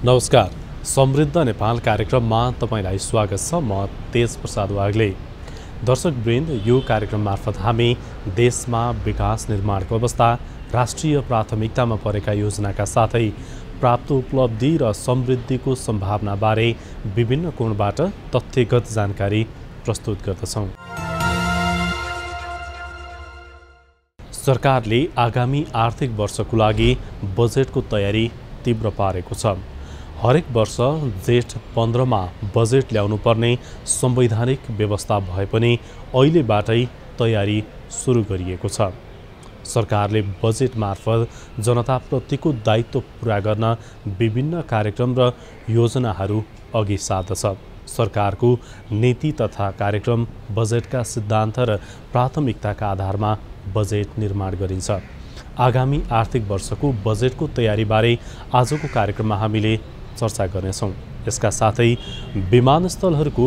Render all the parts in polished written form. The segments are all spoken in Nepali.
नमस्कार, समृद्ध नेपाल कार्यक्रममा तपाईलाई स्वागत छ। म तेज प्रसाद वाग्ले। दर्शकवृन्द, यो कार्यक्रम मार्फत हामी देशमा विकास निर्माणको अवस्था, राष्ट्रिय प्राथमिकतामा परेका योजनाका साथै प्राप्त उपलब्धि र समृद्धिको सम्भावनाबारे विभिन्न कोणबाट तथ्यगत जानकारी प्रस्तुत गर्दछौँ। सरकारले आगामी आर्थिक वर्षको लागि बजेटको तयारी तीव्र पारेको छ। हरेक वर्ष जेठ 15 मा बजेट ल्याउनु पर्ने संवैधानिक व्यवस्था भए पनि अहिलेबाटै तयारी सुरु गरिएको छ। सरकारले बजेट मार्फत जनताप्रतिको दायित्व पूरा गर्न विभिन्न कार्यक्रम र योजनाहरू अघि सार्दछ। सरकारको नीति तथा कार्यक्रम बजेटका सिद्धान्त र प्राथमिकताका आधारमा बजेट निर्माण गरिन्छ। आगामी आर्थिक वर्षको बजेटको तयारीबारे आजको कार्यक्रममा हामीले चर्चा गर्नेछौँ। यसका साथै विमानस्थलहरूको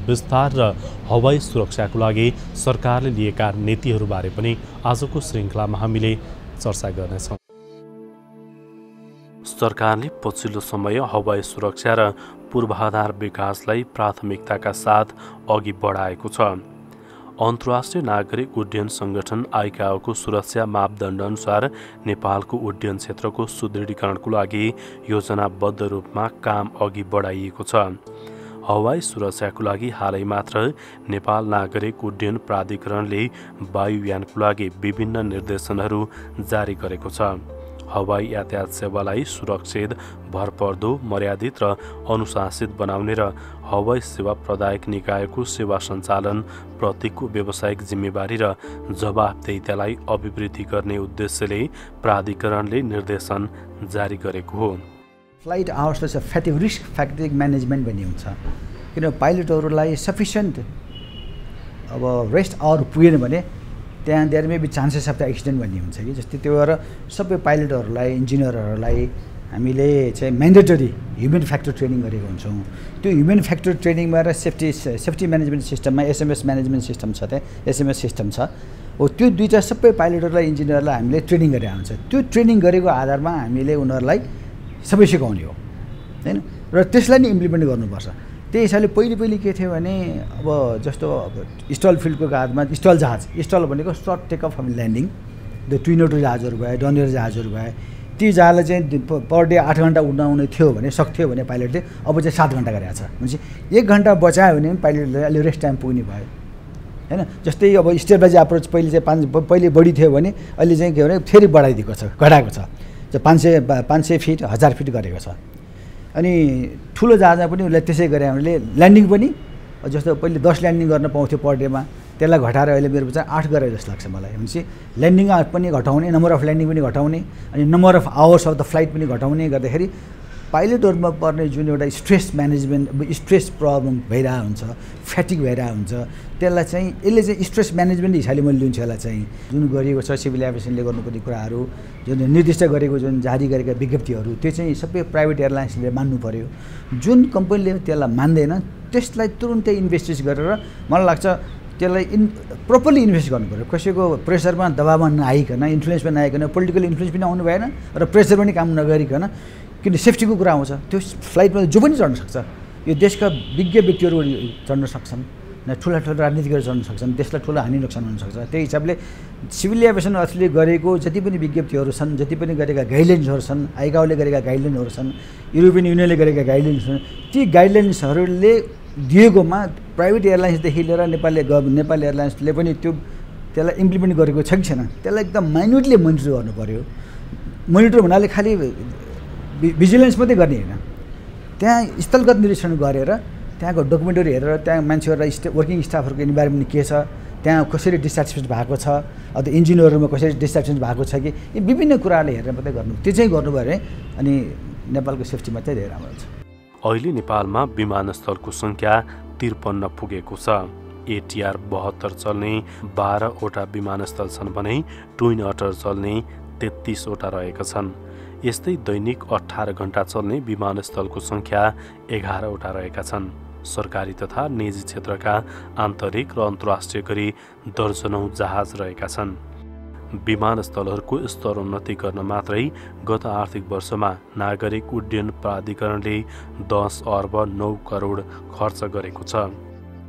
विस्तार र हवाई सुरक्षाको लागि सरकारले लिएका नीतिहरूबारे पनि आजको श्रृङ्खलामा हामीले चर्चा गर्नेछौँ। सरकारले पछिल्लो समय हवाई सुरक्षा र पूर्वाधार विकासलाई प्राथमिकताका साथ अघि बढाएको छ। अन्तर्राष्ट्रिय नागरिक उड्डयन सङ्गठन आइकाओको सुरक्षा मापदण्ड अनुसार नेपालको उड्डयन क्षेत्रको सुदृढीकरणको लागि योजनाबद्ध रूपमा काम अघि बढाइएको छ। हवाई सुरक्षाको लागि हालै मात्र नेपाल नागरिक उड्डयन प्राधिकरणले वायुयानको लागि विभिन्न निर्देशनहरू जारी गरेको छ। हवाई यातायात सेवालाई सुरक्षित, भरपर्दो, मर्यादित र अनुशासित बनाउने र हवाई सेवा प्रदायक निकायको सेवा सञ्चालन प्रतिको व्यावसायिक जिम्मेवारी र जवाफदेहितालाई अभिवृद्धि गर्ने उद्देश्यले प्राधिकरणले निर्देशन जारी गरेको हो। फ्लाइट आवर्सलाई चाहिँ फ्याटिग रिस्क फ्याटिग म्यानेजमेन्ट भन्ने हुन्छ। किन पाइलटहरूलाई सफिसियन्ट रेस्ट आवर पुगेन भने त्यहाँ there may be chances of the accident भन्ने हुन्छ कि। जस्तै त्यो भएर सबै पाइलटहरूलाई, इन्जिनियरहरूलाई हामीले चाहिँ म्यान्डेटरी ह्युमन फ्याक्टर ट्रेनिङ गरेको हुन्छौँ। त्यो ह्युमन फ्याक्टर ट्रेनिङमा र सेफ्टी म्यानेजमेन्ट सिस्टममा एसएमएस म्यानेजमेन्ट सिस्टम छ, त्यहाँ एसएमएस सिस्टम छ। हो त्यो दुईवटा सबै पाइलटहरूलाई, इन्जिनियरलाई हामीले ट्रेनिङ गरेर हुन्छ। त्यो ट्रेनिङ गरेको आधारमा हामीले उनीहरूलाई सबै सिकाउने हो, होइन? र त्यसलाई नै इम्प्लिमेन्ट गर्नुपर्छ। त्यही हिसाबले पहिले के थियो भने अब जस्तो स्टल फिल्डको आधारमा स्टल भनेको सर्ट टेकअफ एन्ड ल्यान्डिङ, त्यो ट्विनोटर जहाजहरू भए, डनियर जहाजहरू भए, ती जहाजलाई चाहिँ पर डे 8 घन्टा उड्नाउने थियो भने सक्थ्यो भने पाइलटले अब चाहिँ 7 घन्टा गरेको छ। भनेपछि 1 घन्टा बचायो भने पनि पाइलटले अलि रेस्ट टाइम पुग्ने भयो, होइन? जस्तै अब स्टेबलाइज अप्रोच पहिले चाहिँ पहिले बढी थियो भने अहिले चाहिँ के भने फेरि बढाइदिएको छ, घटाएको छ। 500 फिट 1000 फिट गरेको छ। अनि ठुलो जहाजमा पनि उसले त्यसै गरे हामीले ल्यान्डिङ पनि जस्तो पहिले 10 ल्यान्डिङ गर्न पाउँथ्यो पर डेमा, त्यसलाई घटाएर अहिले मेरो चाहिँ 8 गरे जस्तो लाग्छ मलाई। भनेपछि ल्यान्डिङ पनि घटाउने, नम्बर अफ ल्यान्डिङ पनि घटाउने, अनि number of hours of the flight पनि घटाउने गर्दाखेरि पाइलटहरूमा पर्ने जुन एउटा स्ट्रेस म्यानेजमेन्ट, स्ट्रेस प्रब्लम भइरहेको हुन्छ, फ्याटिक भइरहेको हुन्छ, त्यसलाई चाहिँ यसले चाहिँ स्ट्रेस म्यानेजमेन्ट हिसाबले मैले लिन्छु। यसलाई चाहिँ जुन गरिएको छ सिभिल एभिएसनले गर्नुपर्ने कुराहरू, जुन निर्दिष्ट गरेको जुन जारी गरेका विज्ञप्तिहरू, त्यो चाहिँ सबै प्राइभेट एयरलाइन्सले मान्नु पर्यो। जुन कम्पनीले त्यसलाई मान्दैन त्यसलाई तुरुन्तै इन्भेस्टिगेट गरेर मलाई लाग्छ त्यसलाई प्रपरली इन्भेस्ट गर्नु पऱ्यो। कसैको प्रेसरमा दबावमा नआइकन, इन्फ्लुएन्समा नआइकन, पोलिटिकल इन्फ्लुएन्स पनि आउनु भएन र प्रेसर पनि काम नगरिकन, किन सेफ्टीको कुरा आउँछ। त्यो फ्लाइटमा जो पनि चढ्न सक्छ। यो देशका विज्ञ व्यक्तिहरू चढ्न सक्छन्, ठुला राजनीतिकहरू चढ्न सक्छन्, देशलाई ठुलो हानि नोक्सान हुनसक्छ। त्यही हिसाबले सिभिल एभिएसन अथोरिटीले गरेको जति पनि विज्ञप्तिहरू छन्, जति पनि गरेका गाइडलाइन्सहरू छन्, आइकाओले गरेका गाइडलाइनहरू छन्, युरोपियन युनियनले गरेका गाइडलाइन्स छन्, ती गाइडलाइन्सहरूले दिएकोमा प्राइभेट एयरलाइन्सदेखि लिएर नेपाल एयरलाइन्सले पनि त्यसलाई इम्प्लिमेन्ट गरेको छ कि छैन, त्यसलाई एकदम माइन्युटली मोनिटर गर्नु पऱ्यो। मोनिटर भन्नाले खालि भिजिलेन्स मात्रै गर्ने होइन, त्यहाँ स्थलगत निरीक्षण गरेर त्यहाँको डकुमेन्टहरू हेरेर त्यहाँ मान्छेहरूलाई वर्किङ स्टाफहरूको इन्भाइरोमेन्ट के छ, त्यहाँ कसरी डिस्ट्याटिस्फेक्ट भएको छ, अथवा इन्जिनियरहरूमा कसरी डिस्ट्याटिस्फेक्ट भएको छ कि यी विभिन्न कुराहरूले हेरेर मात्रै गर्नु। त्यो चाहिँ गर्नुभयो भने अनि नेपालको सेफ्टीमा चाहिँ धेरै राम्रो छ। अहिले नेपालमा विमानस्थलको सङ्ख्या 53 पुगेको छ। एटिआर 72 चल्ने 12वटा विमानस्थल छन् भने ट्विन अटर चल्ने 33वटा रहेका छन्। यस्तै दैनिक 18 घण्टा चल्ने विमानस्थलको सङ्ख्या 11वटा रहेका छन्। सरकारी तथा निजी क्षेत्रका आन्तरिक र अन्तर्राष्ट्रिय गरी दर्जनौं जहाज रहेका छन्। विमानस्थलहरूको स्तरोन्नति गर्न मात्रै गत आर्थिक वर्षमा नागरिक उड्डयन प्राधिकरणले 10 अर्ब 9 करोड खर्च गरेको छ।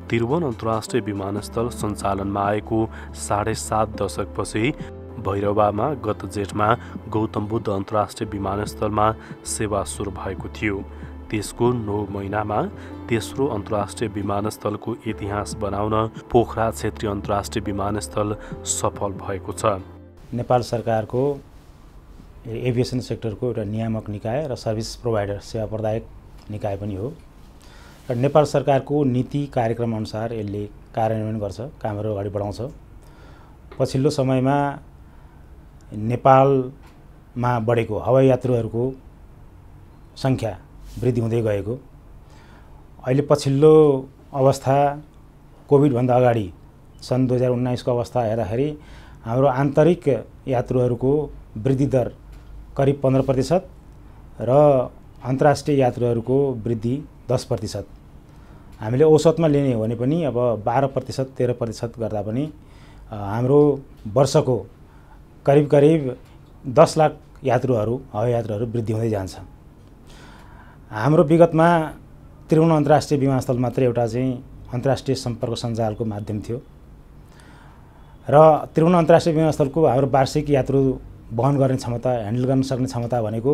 त्रिभुवन अन्तर्राष्ट्रिय विमानस्थल सञ्चालनमा आएको 7.5 दशकपछि भैरवामा गत जेठमा गौतम बुद्ध अन्तर्राष्ट्रिय विमानस्थलमा सेवा सुरु भएको थियो। त्यसको 9 महिनामा तेस्रो अन्तर्राष्ट्रिय विमानस्थलको इतिहास बनाउन पोखरा क्षेत्रीय अन्तर्राष्ट्रिय विमानस्थल सफल भएको छ। नेपाल सरकारको एभिएसन सेक्टरको एउटा नियामक निकाय र सर्भिस प्रोभाइडर सेवा प्रदायक निकाय पनि हो र नेपाल सरकारको नीति कार्यक्रम अनुसार यसले कार्यान्वयन गर्छ, कामहरू अगाडि बढाउँछ। पछिल्लो समयमा नेपालमा बढेको हवाई यात्रुहरूको सङ्ख्या वृद्धि हुँदै गएको, अहिले पछिल्लो अवस्था कोभिडभन्दा अगाडि सन् 2019 को अवस्था हेर्दाखेरि हाम्रो आन्तरिक यात्रुहरूको वृद्धि दर करिब 15% र अन्तर्राष्ट्रिय यात्रुहरूको वृद्धि 10%। हामीले औसतमा लिने हो भने पनि अब 12% 13% गर्दा पनि हाम्रो वर्षको करिब 10 लाख यात्रुहरू हवाई यात्रुहरू वृद्धि हुँदै जान्छ। हाम्रो विगतमा त्रिभुवन अन्तर्राष्ट्रिय विमानस्थल मात्रै एउटा चाहिँ अन्तर्राष्ट्रिय सम्पर्क सञ्जालको माध्यम थियो र त्रिभुवन अन्तर्राष्ट्रिय विमानस्थलको हाम्रो वार्षिक यात्रु वहन गर्ने क्षमता, ह्यान्डल गर्न सक्ने क्षमता भनेको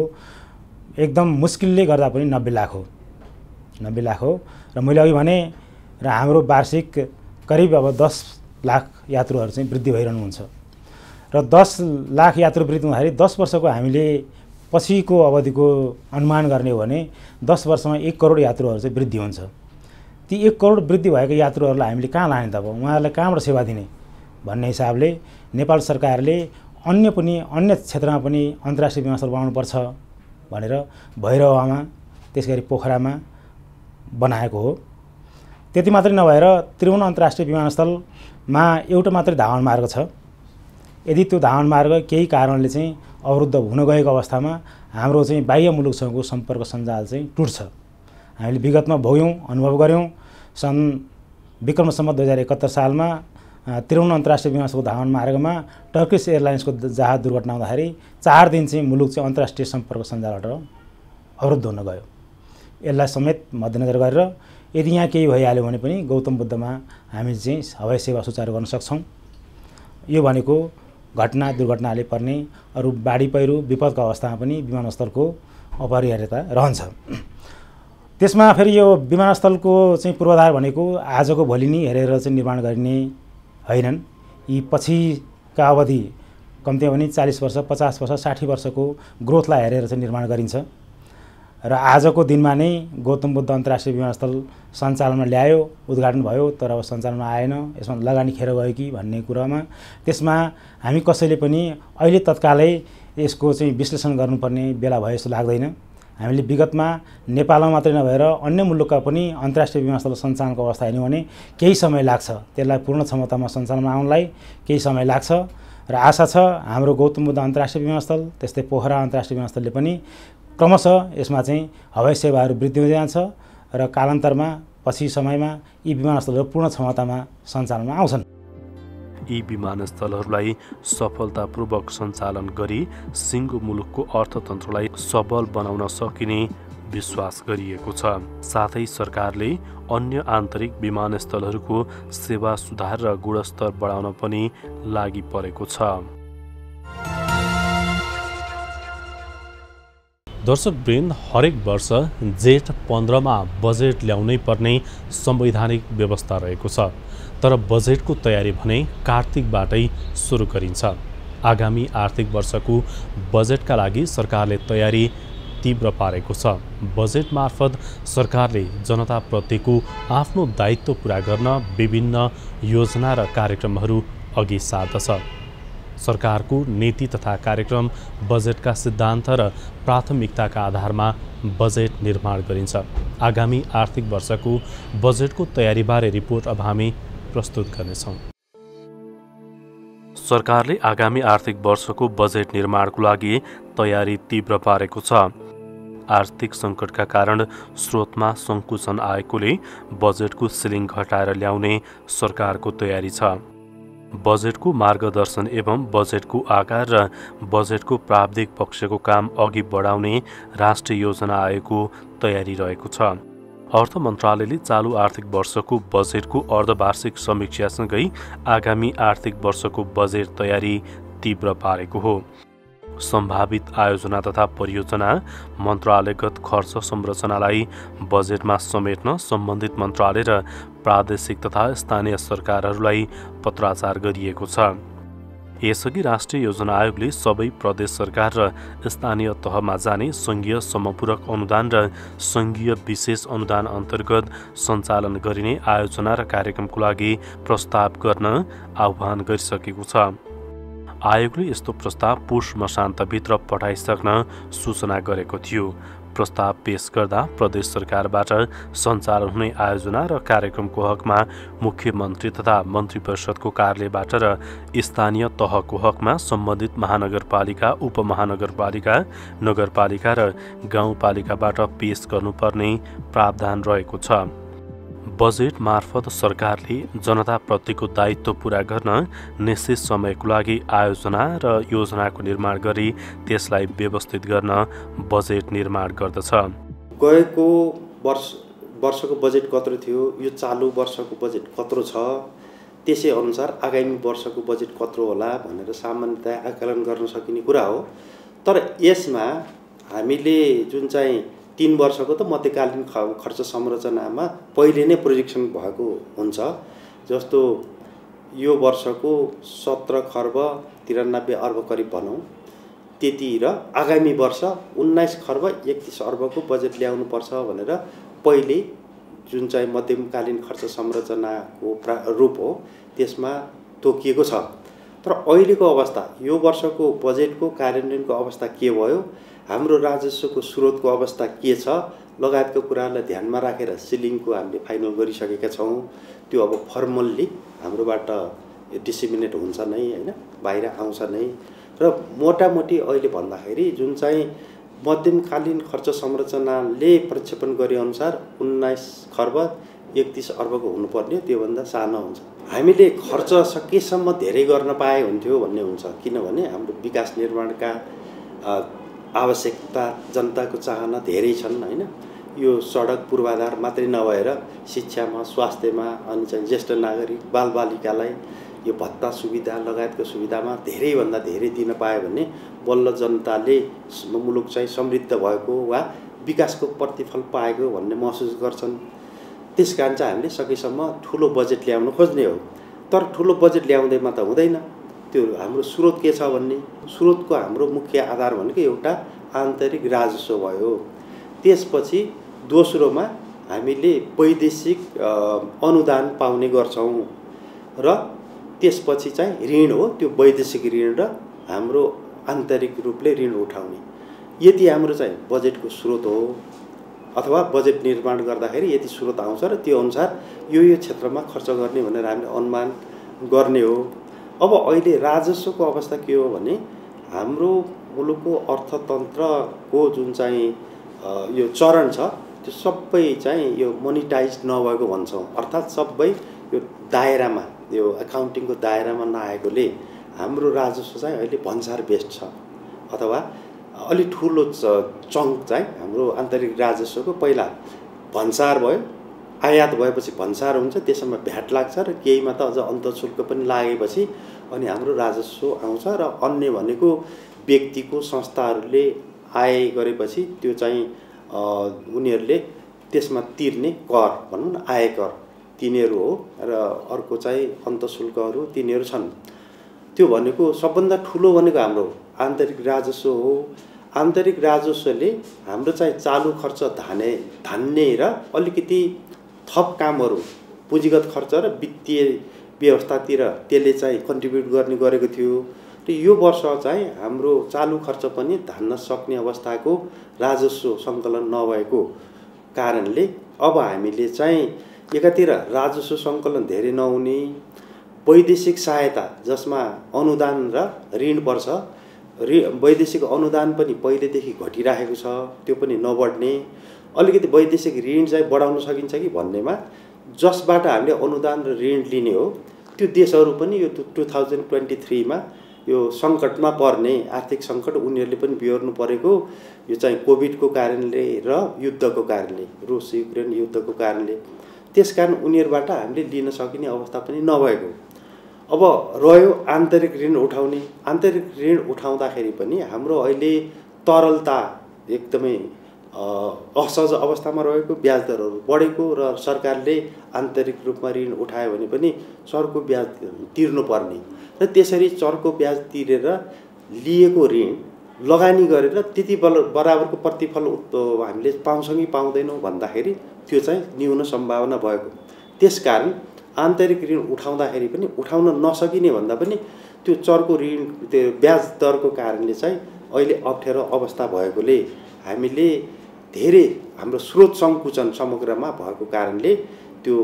एकदम मुस्किलले गर्दा पनि 90 लाख हो। 90 लाख हो र मैले अघि भने र हाम्रो वार्षिक करिब अब 10 लाख यात्रुहरू चाहिँ वृद्धि भइरहनुहुन्छ र 10 लाख यात्रु वृद्धि हुँदाखेरि 10 वर्षको हामीले पछिको अवधिको अनुमान गर्ने हो भने 10 वर्षमा 1 करोड यात्रुहरू चाहिँ वृद्धि हुन्छ। ती 1 करोड वृद्धि भएको यात्रुहरूलाई हामीले कहाँ लाने त? अब उहाँहरूलाई कहाँबाट सेवा दिने भन्ने हिसाबले नेपाल सरकारले अन्य क्षेत्रमा पनि अन्तर्राष्ट्रिय विमानस्थल बनाउनुपर्छ भनेर भैरवामा त्यसगरी पोखरामा बनाएको हो। त्यति मात्रै नभएर त्रिभुवन अन्तर्राष्ट्रिय विमानस्थलमा एउटा मात्रै धावन मार्ग छ। यदि त्यो धावन मार्ग केही कारणले चाहिँ अवरुद्ध हुन गएको अवस्थामा हाम्रो चाहिँ बाह्य मुलुकसँगको सम्पर्क सञ्जाल चाहिँ टुट्छ। हामीले विगतमा भोग्यौँ, अनुभव गऱ्यौँ। सन् विक्रम सम्वत 2071 सालमा त्रिभुवन अन्तर्राष्ट्रिय विमानस्थलको धावन मार्गमा टर्किस एयरलाइन्सको जहाज दुर्घटना हुँदाखेरि 4 दिन चाहिँ मुलुक चाहिँ अन्तर्राष्ट्रिय सम्पर्क सञ्जालबाट अवरुद्ध हुन गयो। यसलाई समेत मध्यनजर गरेर यदि यहाँ केही भइहाल्यो भने पनि गौतम बुद्धमा हामी चाहिँ हवाई सेवा सुचारू गर्न सक्छौँ। यो भनेको घटना दुर्घटनाले पर्ने अरू बाढी पहिरो विपदको अवस्थामा पनि विमानस्थलको अपरिहार्यता रहन्छ। त्यसमा फेरि यो विमानस्थलको चाहिँ पूर्वाधार भनेको आजको भोलि नै हेरेर चाहिँ निर्माण गरिने हैनन्। यी पछिका अवधि कम्तीमा पनि 40 वर्ष 50 वर्ष 60 वर्षको ग्रोथलाई हेरेर चाहिँ निर्माण गरिन्छ र आजको दिनमा नै गौतम बुद्ध अन्तर्राष्ट्रिय विमानस्थल सञ्चालनमा ल्यायो, उद्घाटन भयो, तर अब सञ्चालनमा आएन। यसमा लगानी खेर गयो कि भन्ने कुरामा त्यसमा हामी कसैले पनि अहिले तत्कालै यसको चाहिँ विश्लेषण गर्नुपर्ने बेला भयो जस्तो लाग्दैन। हामीले विगतमा नेपालमा मात्रै नभएर अन्य मुलुकका पनि अन्तर्राष्ट्रिय विमानस्थल सञ्चालनको अवस्था हेर्यौँ भने केही समय लाग्छ। त्यसलाई पूर्ण क्षमतामा सञ्चालनमा आउनलाई केही समय लाग्छ र आशा छ हाम्रो गौतम बुद्ध अन्तर्राष्ट्रिय विमानस्थल त्यस्तै पोखरा अन्तर्राष्ट्रिय विमानस्थलले पनि क्रमशः यसमा चाहिँ हवाई सेवाहरू वृद्धि हुँदै जान्छ र कालान्तरमा पछि समयमा यी विमानस्थलहरू पूर्ण क्षमतामा सञ्चालनमा आउँछन्। यी विमानस्थलहरूलाई सफलतापूर्वक सञ्चालन गरी सिङ्गो मुलुकको अर्थतन्त्रलाई सबल बनाउन सकिने विश्वास गरिएको छ। साथै सरकारले अन्य आन्तरिक विमानस्थलहरूको सेवा सुधार र गुणस्तर बढाउन पनि लागि परेको छ। दर्शकवृन्द, हरेक वर्ष जेठ 15 मा बजेट ल्याउनै पर्ने संवैधानिक व्यवस्था रहेको छ, तर बजेटको तयारी भने कार्तिकबाटै सुरु गरिन्छ। आगामी आर्थिक वर्षको बजेटका लागि सरकारले तयारी तीव्र पारेको छ। बजेट मार्फत सरकारले जनताप्रतिको आफ्नो दायित्व पूरा गर्न विभिन्न योजना र कार्यक्रमहरू अघि सार्दछ। सरकारको नीति तथा कार्यक्रम बजेटका सिद्धान्त र प्राथमिकताका आधारमा बजेट निर्माण गरिन्छ। आगामी आर्थिक वर्षको बजेटको तयारीबारे रिपोर्ट अब हामी प्रस्तुत गर्नेछौँ। सरकारले आगामी आर्थिक वर्षको बजेट निर्माणको लागि तयारी तीव्र पारेको छ। आर्थिक सङ्कटका कारण स्रोतमा सङ्कुचन आएकोले बजेटको सिलिङ घटाएर ल्याउने सरकारको तयारी छ। बजेटको मार्गदर्शन एवं बजेटको आकार र बजेटको प्राविधिक पक्षको काम अघि बढाउने राष्ट्रिय योजना आयोगको तयारी रहेको छ। अर्थ मन्त्रालयले चालू आर्थिक वर्षको बजेटको अर्धवार्षिक समीक्षासँगै आगामी आर्थिक वर्षको बजेट तयारी तीव्र पारेको हो। सम्भावित आयोजना तथा परियोजना मन्त्रालयगत खर्च संरचनालाई बजेटमा समेट्न सम्बन्धित मन्त्रालय र प्रादेशिक तथा स्थानीय सरकारहरूलाई पत्राचार गरिएको छ। यसअघि राष्ट्रिय योजना आयोगले सबै प्रदेश सरकार र स्थानीय तहमा जाने सङ्घीय समपूरक अनुदान र सङ्घीय विशेष अनुदान अन्तर्गत सञ्चालन गरिने आयोजना र कार्यक्रमको लागि प्रस्ताव गर्न आह्वान गरिसकेको छ। आयोगले यस्तो प्रस्ताव पुष मसान्तभित्र पठाइसक्न सूचना गरेको थियो। प्रस्ताव पेश गर्दा प्रदेश सरकारबाट सञ्चालन हुने आयोजना र कार्यक्रमको हकमा मुख्यमन्त्री तथा मन्त्री परिषदको कार्यालयबाट र स्थानीय तहको हकमा सम्बन्धित महानगरपालिका, उपमहानगरपालिका, नगरपालिका र गाउँपालिकाबाट पेश गर्नुपर्ने प्रावधान रहेको छ। बजेट मार्फत सरकारले जनताप्रतिको दायित्व पूरा गर्न निश्चित समयको लागि आयोजना र योजनाको निर्माण गरी त्यसलाई व्यवस्थित गर्न बजेट निर्माण गर्दछ। गएको वर्षको बजेट कत्रो थियो, यो चालु वर्षको बजेट कत्रो छ, त्यसै अनुसार आगामी वर्षको बजेट कत्रो होला भनेर सामान्यतया आकलन गर्न सकिने कुरा हो। तर यसमा हामीले जुन चाहिँ 3 वर्षको त मध्यकालीन खर्च संरचनामा पहिले नै प्रोजेक्सन भएको हुन्छ। जस्तो यो वर्षको 17 खर्ब 93 अर्ब करिब भनौँ त्यति र आगामी वर्ष 19 खर्ब 31 अर्बको बजेट ल्याउनुपर्छ भनेर पहिले जुन चाहिँ मध्यमकालीन खर्च संरचनाको रूप हो त्यसमा तोकिएको छ। तर अहिलेको अवस्था, यो वर्षको बजेटको कार्यान्वयनको अवस्था के भयो, हाम्रो राजस्वको स्रोतको अवस्था के छ लगायतको कुरालाई ध्यानमा राखेर सिलिङको हामीले फाइनल गरिसकेका छौँ। त्यो अब फर्मल्ली हाम्रोबाट डिसिमिनेट हुन्छ नै हैन, बाहिर आउँछ नै। र मोटामोटी अहिले भन्दाखेरि जुन चाहिँ मध्यमकालीन खर्च संरचनाले प्रक्षेपण गरे अनुसार 19 खर्ब 31 अर्बको हुनुपर्ने, त्योभन्दा सानो हुन्छ। हामीले खर्च सकेसम्म धेरै गर्न पाए हुन्थ्यो भन्ने हुन्छ, किनभने हाम्रो विकास निर्माणका आवश्यकता, जनताको चाहना धेरै छन् हैन। यो सडक पूर्वाधार मात्रै नभएर शिक्षामा, स्वास्थ्यमा, अनि चाहिँ ज्येष्ठ नागरिक बालबालिकालाई यो भत्ता सुविधा लगायतको सुविधामा धेरैभन्दा धेरै दिन पायो भने बल्ल जनताले मुलुक चाहिँ समृद्ध भएको वा विकासको प्रतिफल पाएको भन्ने महसुस गर्छन्। त्यसकारण चाहिँ हामीले सकेसम्म ठुलो बजेट ल्याउन खोज्ने हो। तर ठुलो बजेट ल्याउँदैमा त हुँदैन, त्यो हाम्रो स्रोत के छ भन्ने, स्रोतको हाम्रो मुख्य आधार भनेको एउटा आन्तरिक राजस्व भयो। त्यसपछि दोस्रोमा हामीले वैदेशिक अनुदान पाउने गर्छौँ र त्यसपछि चाहिँ ऋण हो, त्यो वैदेशिक ऋण र हाम्रो आन्तरिक रूपले ऋण उठाउने। यदि हाम्रो चाहिँ बजेटको स्रोत हो अथवा बजेट निर्माण गर्दाखेरि यदि स्रोत आउँछ र त्यो अनुसार यो क्षेत्रमा खर्च गर्ने भनेर हामीले अनुमान गर्ने हो। अब अहिले राजस्वको अवस्था के हो भने हाम्रो मुलुकको अर्थतन्त्रको जुन चाहिँ यो चरण छ त्यो सबै चाहिँ यो मोनिटाइज नभएको भन्छौँ। अर्थात् सबै यो दायरामा, यो एकाउन्टिङको दायरामा नआएकोले हाम्रो राजस्व चाहिँ अहिले भन्सार बेस्ड छ, अथवा अलि ठुलो चङ्क चाहिँ हाम्रो आन्तरिक राजस्वको पहिला भन्सार भयो, आयात भएपछि भन्सार हुन्छ, त्यसमा भ्याट लाग्छ र केहीमा त अझ अन्तःशुल्क पनि लागेपछि अनि हाम्रो राजस्व आउँछ। र अन्य भनेको व्यक्तिको संस्थाहरूले आय गरेपछि त्यो चाहिँ उनीहरूले त्यसमा तिर्ने कर भनौँ न, आयकर तिनीहरू हो र अर्को चाहिँ अन्तःशुल्कहरू तिनीहरू छन्। त्यो भनेको सबभन्दा ठुलो भनेको हाम्रो आन्तरिक राजस्व हो। आन्तरिक राजस्वले हाम्रो चाहिँ चालु खर्च धान्ने र अलिकति थप कामहरू, पुँजीगत खर्च र वित्तीय व्यवस्थातिर त्यसले चाहिँ कन्ट्रिब्युट गर्ने गरेको थियो। र यो वर्ष चाहिँ हाम्रो चालु खर्च पनि धान्न सक्ने अवस्थाको राजस्व सङ्कलन नभएको कारणले अब हामीले चाहिँ एकातिर राजस्व सङ्कलन धेरै नहुने, वैदेशिक सहायता जसमा अनुदान र ऋण पर्छ, वैदेशिक अनुदान पनि पहिलेदेखि घटिरहेको छ, त्यो पनि नबढ्ने, अलिकति वैदेशिक ऋण चाहिँ बढाउन सकिन्छ कि भन्नेमा जसबाट हामीले अनुदान र ऋण लिने हो त्यो देशहरू पनि यो 2023 यो सङ्कटमा पर्ने आर्थिक सङ्कट उनीहरूले पनि बिहोर्नु परेको यो चाहिँ कोभिडको कारणले र युद्धको कारणले, रुस युक्रेन युद्धको कारणले, त्यसकारण उनीहरूबाट हामीले लिन सकिने अवस्था पनि नभएको। अब रह्यो आन्तरिक ऋण उठाउने। आन्तरिक ऋण उठाउँदाखेरि पनि हाम्रो अहिले तरलता एकदमै असहज अवस्थामा रहेको, ब्याज दरहरू बढेको र सरकारले आन्तरिक रूपमा ऋण उठायो भने पनि चर्को ब्याज तिर्नुपर्ने र त्यसरी चर्को ब्याज तिरेर लिएको ऋण लगानी गरेर त्यति बराबरको प्रतिफल हामीले पाउँछौँ कि पाउँदैनौँ भन्दाखेरि त्यो चाहिँ न्यून सम्भावना भएको। त्यसकारण आन्तरिक ऋण उठाउँदाखेरि पनि उठाउन नसकिने भन्दा पनि त्यो चर्को ऋण त्यो ब्याज दरको कारणले चाहिँ अहिले अप्ठ्यारो अवस्था भएकोले हामीले धेरै हाम्रो स्रोत सङ्कुचन समग्रमा भएको कारणले त्यो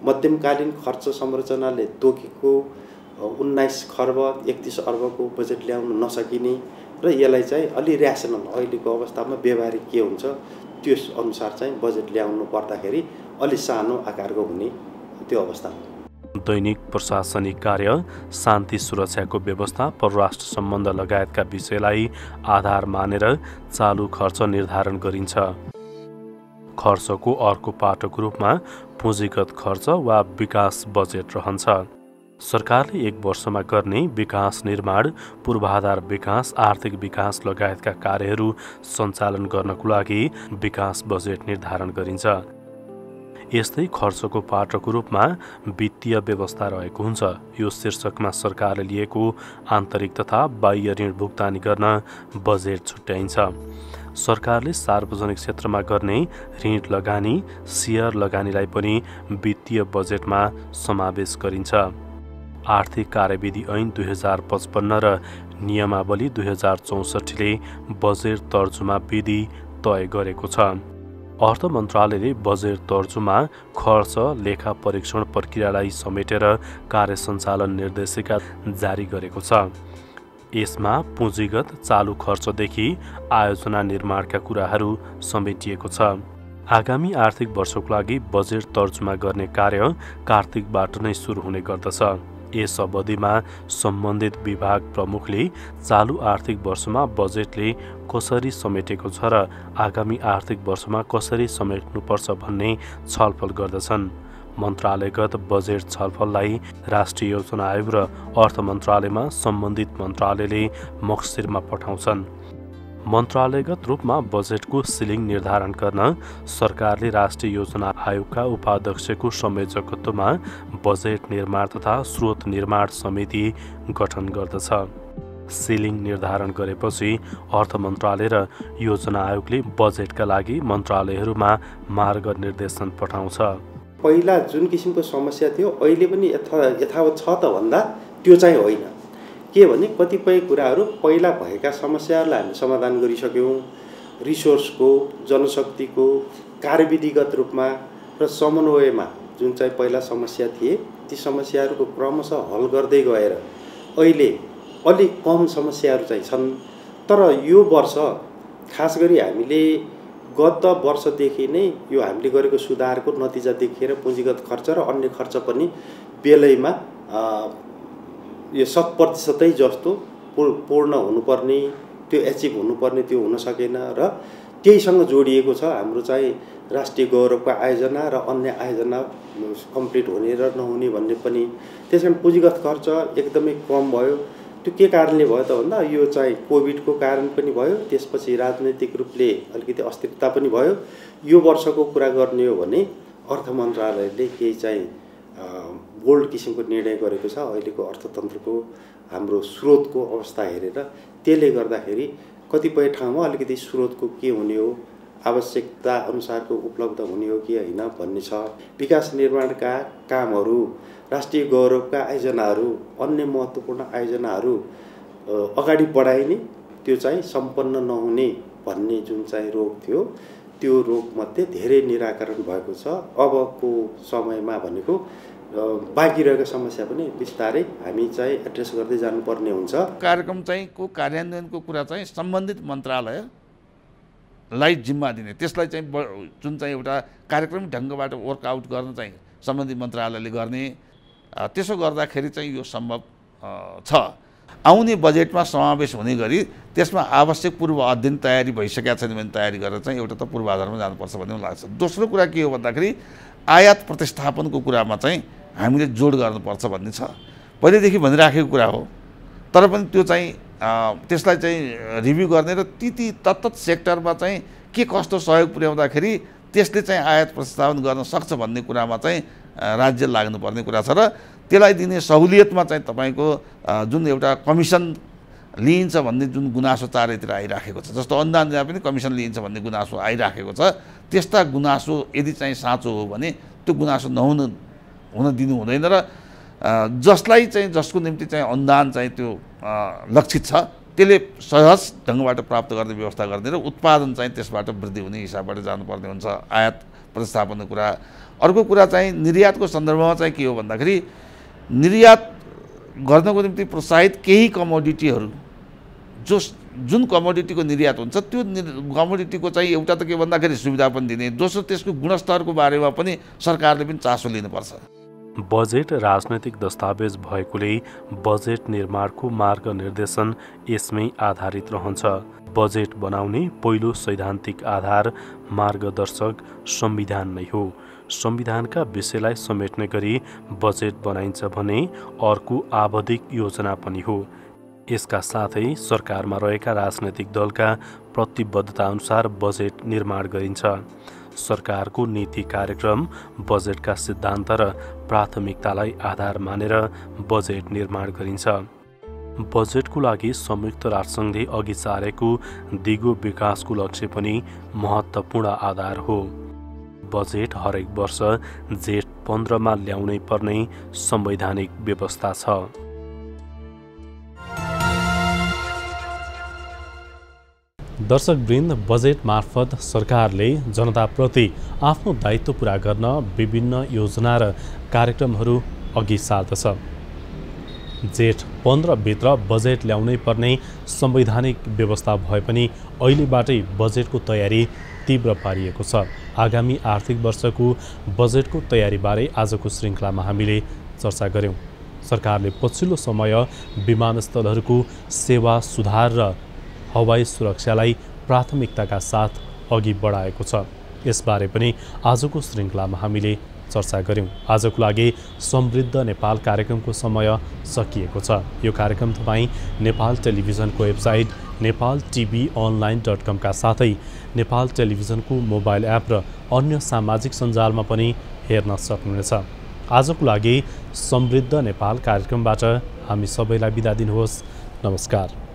मध्यमकालीन खर्च संरचनाले तोकेको 19 खर्ब 31 अर्बको बजेट ल्याउन नसकिने र यसलाई चाहिँ अलि ऱ्यासनल अहिलेको अवस्थामा व्यवहारिक के हुन्छ त्यस अनुसार चाहिँ बजेट ल्याउनु पर्दाखेरि अलि सानो आकारको हुने त्यो अवस्था हो। दैनिक प्रशासनिक कार्य, शान्ति सुरक्षाको व्यवस्था, परराष्ट्र सम्बन्ध लगायतका विषयलाई आधार मानेर चालु खर्च निर्धारण गरिन्छ। खर्चको अर्को पाटोको रूपमा पुँजीगत खर्च वा विकास बजेट रहन्छ। सरकारले एक वर्षमा गर्ने विकास निर्माण, पूर्वाधार विकास, आर्थिक विकास लगायतका कार्यहरू सञ्चालन गर्नको लागि विकास बजेट निर्धारण गरिन्छ। यस्तै खर्चको पाटोको रूपमा वित्तीय व्यवस्था रहेको हुन्छ। यो शीर्षकमा सरकारले लिएको आन्तरिक तथा बाह्य ऋण भुक्तानी गर्न बजेट छुट्याइन्छ। सरकारले सार्वजनिक क्षेत्रमा गर्ने ऋण लगानी, सेयर लगानीलाई पनि वित्तीय बजेटमा समावेश गरिन्छ। आर्थिक कार्यविधि ऐन 2055 र नियमावली 2064ले बजेट तर्जुमा विधि तय गरेको छ। अर्थ मन्त्रालयले बजेट तर्जुमा खर्च लेखा परीक्षण प्रक्रियालाई समेटेर कार्य सञ्चालन निर्देशिका जारी गरेको छ। यसमा पुँजीगत चालु खर्चदेखि आयोजना निर्माणका कुराहरू समेटिएको छ। आगामी आर्थिक वर्षको लागि बजेट तर्जुमा गर्ने कार्य कार्तिकबाट नै सुरु हुने गर्दछ। यस अवधिमा सम्बन्धित विभाग प्रमुखले चालु आर्थिक वर्षमा बजेटले कसरी समेटेको छ र आगामी आर्थिक वर्षमा कसरी समेट्नुपर्छ भन्ने छलफल गर्दछन्। मन्त्रालयगत बजेट छलफललाई राष्ट्रिय योजना आयोग र अर्थ मन्त्रालयमा सम्बन्धित मन्त्रालयले मक्सिरमा पठाउँछन्। मन्त्रालयगत रूपमा बजेटको सिलिङ निर्धारण गर्न सरकारले राष्ट्रिय योजना आयोगका उपाध्यक्षको संयोजकत्वमा बजेट निर्माण तथा स्रोत निर्माण समिति गठन गर्दछ। सिलिङ निर्धारण गरेपछि अर्थ मन्त्रालय र योजना आयोगले बजेटका लागि मन्त्रालयहरूमा मार्ग निर्देशन पठाउँछ। पहिला जुन किसिमको समस्या थियो अहिले पनि यथावत छ त भन्दा त्यो चाहिँ होइन। के भने कतिपय कुराहरू पहिला भएका समस्याहरूलाई हामी समाधान गरिसक्यौँ। रिसोर्सको, जनशक्तिको, कार्यविधिगत रूपमा र समन्वयमा जुन चाहिँ पहिला समस्या थिए ती समस्याहरूको क्रमशः हल गर्दै गएर अहिले अलिक कम समस्याहरू चाहिँ छन्। तर यो वर्ष खास गरी हामीले गत वर्षदेखि नै यो हामीले गरेको सुधारको नतिजा देखेर पुँजीगत खर्च र अन्य खर्च पनि बेलैमा यो 100% जस्तो पूर्ण हुनुपर्ने, त्यो एचिभ हुनुपर्ने त्यो हुन सकेन र त्यहीसँग जोडिएको छ हाम्रो चाहिँ राष्ट्रिय गौरवका आयोजना र अन्य आयोजना कम्प्लिट हुने र नहुने भन्ने पनि। त्यसकारण पुँजीगत खर्च एकदमै कम भयो। त्यो के कारणले भयो त भन्दा यो चाहिँ कोभिडको कारण पनि भयो, त्यसपछि राजनैतिक रूपले अलिकति अस्थिरता पनि भयो। यो वर्षको कुरा गर्ने हो भने अर्थ मन्त्रालयले केही चाहिँ बोल्ड किसिमको निर्णय गरेको छ। अहिलेको अर्थतन्त्रको हाम्रो स्रोतको अवस्था हेरेर त्यसले गर्दाखेरि कतिपय ठाउँमा अलिकति स्रोतको के हुने हो, आवश्यकता अनुसारको उपलब्ध हुने हो कि होइन भन्ने छ। विकास निर्माणका कामहरू, राष्ट्रिय गौरवका आयोजनाहरू, अन्य महत्त्वपूर्ण आयोजनाहरू अगाडि बढाइने, त्यो चाहिँ सम्पन्न नहुने भन्ने जुन चाहिँ रोग थियो त्यो रोगमध्ये धेरै निराकरण भएको छ। अबको समयमा भनेको बाँकी रहेको समस्या पनि बिस्तारै हामी चाहिँ एड्रेस गर्दै जानुपर्ने हुन्छ। कार्यक्रम चाहिँ को कार्यान्वयनको कुरा चाहिँ सम्बन्धित मन्त्रालयलाई जिम्मा दिने, त्यसलाई चाहिँ जुन चाहिँ एउटा कार्यक्रम ढङ्गबाट वर्कआउट गर्न चाहिँ सम्बन्धित मन्त्रालयले गर्ने त्यसो गर्दाखेरि चाहिँ यो सम्भव छ। आउने बजेटमा समावेश हुने गरी त्यसमा आवश्यक पूर्व अध्ययन तयारी भइसकेका छैन भने तयारी गरेर चाहिँ एउटा त पूर्वाधारमा जानुपर्छ भन्ने मलाई लाग्छ। दोस्रो कुरा के हो भन्दाखेरि आयात प्रतिस्थापनको कुरामा चाहिँ हामीले जोड गर्नुपर्छ भन्ने छ। पहिलेदेखि भनिराखेको कुरा हो, तर पनि त्यो चाहिँ त्यसलाई चाहिँ रिभ्यू गर्ने र ती तत्त सेक्टरमा चाहिँ के कस्तो सहयोग पुर्याउँदाखेरि त्यसले चाहिँ आयात प्रतिस्थापन गर्न सक्छ भन्ने कुरामा चाहिँ राज्य लाग्नुपर्ने कुरा छ र त्यसलाई दिने सहुलियतमा चाहिँ तपाईँको जुन एउटा कमिसन लिइन्छ भन्ने जुन गुनासो चारैतिर आइराखेको छ, जस्तो अनुदान दिँदा पनि कमिसन लिइन्छ भन्ने गुनासो आइराखेको छ, त्यस्ता गुनासो यदि चाहिँ साँचो हो भने त्यो गुनासो हुन दिनु हुँदैन र जसलाई चाहिँ जसको निम्ति चाहिँ अनुदान चाहिँ त्यो लक्षित छ त्यसले सहज ढङ्गबाट प्राप्त गर्ने व्यवस्था गर्ने र उत्पादन चाहिँ त्यसबाट वृद्धि हुने हिसाबबाट जानुपर्ने हुन्छ आयात प्रतिस्थापनको कुरा। अर्को कुरा चाहिँ निर्यातको सन्दर्भमा चाहिँ के हो भन्दाखेरि निर्यात गर्नको निम्ति प्रोत्साहित केही कमोडिटीहरू जुन कमोडिटीको निर्यात हुन्छ त्यो कमोडिटीको चाहिँ एउटा त के भन्दाखेरि सुविधा पनि दिने, दोस्रो त्यसको गुणस्तरको बारेमा पनि सरकारले पनि चासो लिनुपर्छ। बजेट राजनैतिक दस्तावेज भएकोले बजेट निर्माणको मार्गनिर्देशन यसमै आधारित रहन्छ। बजेट बनाउने पहिलो सैद्धान्तिक आधार मार्गदर्शक संविधान नै हो। संविधानका विषयलाई समेट्ने गरी बजेट बनाइन्छ भने अर्को आवधिक योजना पनि हो। यसका साथै सरकारमा रहेका राजनैतिक दलका प्रतिबद्धता अनुसार बजेट निर्माण गरिन्छ। सरकारको नीति कार्यक्रम, बजेटका सिद्धान्त र प्राथमिकतालाई आधार मानेर बजेट निर्माण गरिन्छ। बजेटको लागि संयुक्त राष्ट्रसङ्घले अघि सारेको दिगो विकासको लक्ष्य पनि महत्त्वपूर्ण आधार हो। बजेट हरेक वर्ष जेठ 15 मा ल्याउनै पर्ने संवैधानिक व्यवस्था छ। दर्शकवृन्द, बजेट मार्फत सरकारले जनताप्रति आफ्नो दायित्व पूरा गर्न विभिन्न योजना र कार्यक्रमहरू अघि सार्दछ। जेठ 15 भित्र बजेट ल्याउनै पर्ने संवैधानिक व्यवस्था भए पनि अहिलेबाटै बजेटको तयारी तीव्र पारिएको छ। आगामी आर्थिक वर्षको बजेटको तयारीबारे आजको श्रृङ्खलामा हामीले चर्चा गऱ्यौँ। सरकारले पछिल्लो समय विमानस्थलहरूको सेवा सुधार र हवाई सुरक्षालाई प्राथमिकताका साथ अघि बढाएको छ। यसबारे पनि आजको श्रृङ्खलामा हामीले चर्चा गऱ्यौँ। आजको लागि समृद्ध नेपाल कार्यक्रमको समय सकिएको छ। यो कार्यक्रम तपाईँ नेपाल टेलिभिजनको वेबसाइट nepaltvonline.com का साथै नेपाल टेलिभिजनको मोबाइल एप र अन्य सामाजिक सञ्जालमा पनि हेर्न सक्नुहुनेछ। आजको लागि समृद्ध नेपाल कार्यक्रमबाट हामी सबैलाई बिदा दिनुहोस्। नमस्कार।